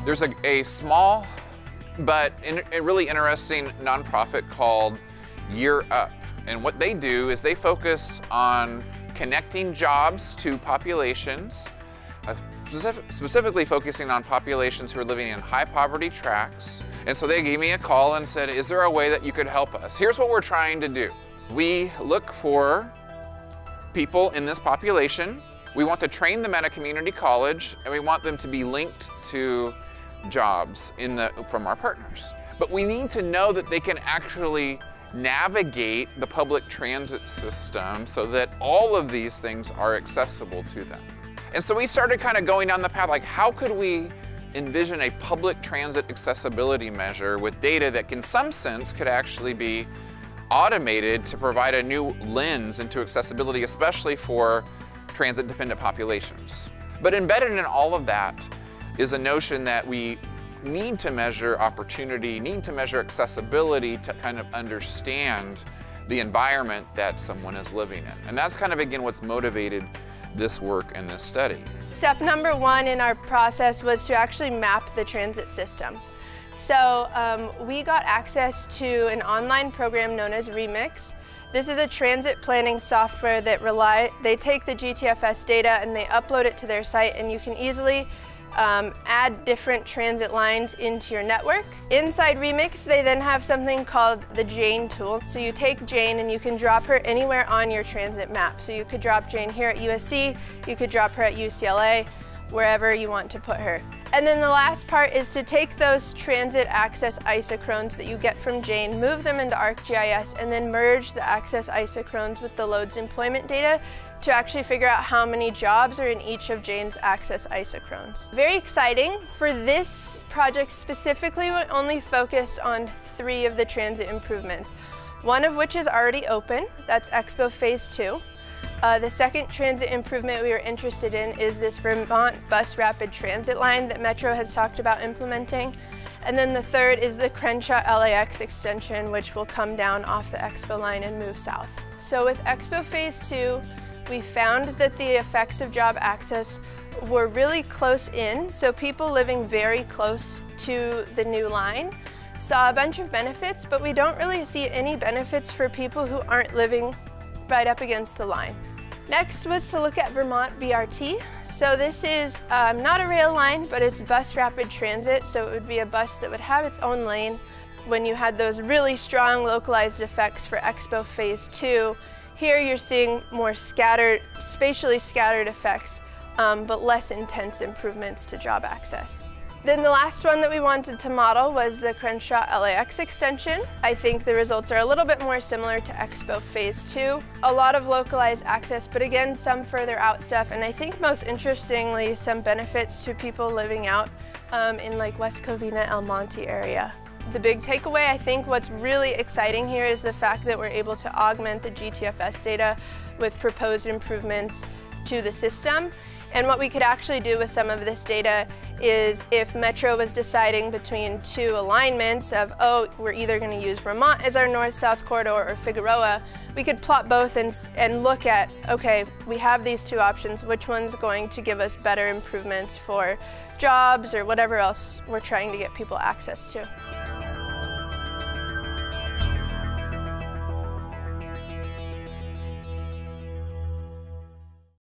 There's a small but a really interesting nonprofit called Year Up. And what they do is they focus on connecting jobs to populations, specifically focusing on populations who are living in high poverty tracts. And so they gave me a call and said, is there a way that you could help us? Here's what we're trying to do. We look for people in this population. We want to train them at a community college, and we want them to be linked to jobs from our partners. But we need to know that they can actually navigate the public transit system so that all of these things are accessible to them. And so we started kind of going down the path, like how could we envision a public transit accessibility measure with data that in some sense could actually be automated to provide a new lens into accessibility, especially for transit-dependent populations. But embedded in all of that is a notion that we need to measure opportunity, need to measure accessibility to kind of understand the environment that someone is living in. And that's kind of, again, what's motivated this work and this study. Step number one in our process was to actually map the transit system. So we got access to an online program known as Remix. This is a transit planning software that they take the GTFS data and they upload it to their site, and you can easily add different transit lines into your network. Inside Remix, they then have something called the Jane tool. So you take Jane and you can drop her anywhere on your transit map. So you could drop Jane here at USC, you could drop her at UCLA, wherever you want to put her. And then the last part is to take those transit access isochrones that you get from Jane, move them into ArcGIS, and then merge the access isochrones with the loads employment data to actually figure out how many jobs are in each of Jane's access isochrones. Very exciting. For this project specifically, we only focused on 3 of the transit improvements, one of which is already open, that's Expo Phase 2. The second transit improvement we were interested in is this Vermont bus rapid transit line that Metro has talked about implementing. And then the third is the Crenshaw LAX extension, which will come down off the Expo line and move south. So with Expo Phase 2, we found that the effects of job access were really close in, so people living very close to the new line saw a bunch of benefits, but we don't really see any benefits for people who aren't living right up against the line. Next was to look at Vermont BRT. So this is not a rail line, but it's bus rapid transit, so it would be a bus that would have its own lane. When you had those really strong localized effects for Expo Phase 2, here you're seeing more spatially scattered effects, but less intense improvements to job access. Then the last one that we wanted to model was the Crenshaw LAX extension. I think the results are a little bit more similar to Expo Phase 2. A lot of localized access, but again, some further out stuff, and I think most interestingly, some benefits to people living out in like West Covina, El Monte area. The big takeaway, I think what's really exciting here is the fact that we're able to augment the GTFS data with proposed improvements to the system. And what we could actually do with some of this data is if Metro was deciding between 2 alignments of, oh, we're either going to use Vermont as our north-south corridor or Figueroa, we could plot both and look at, okay, we have these 2 options, which one's going to give us better improvements for jobs or whatever else we're trying to get people access to.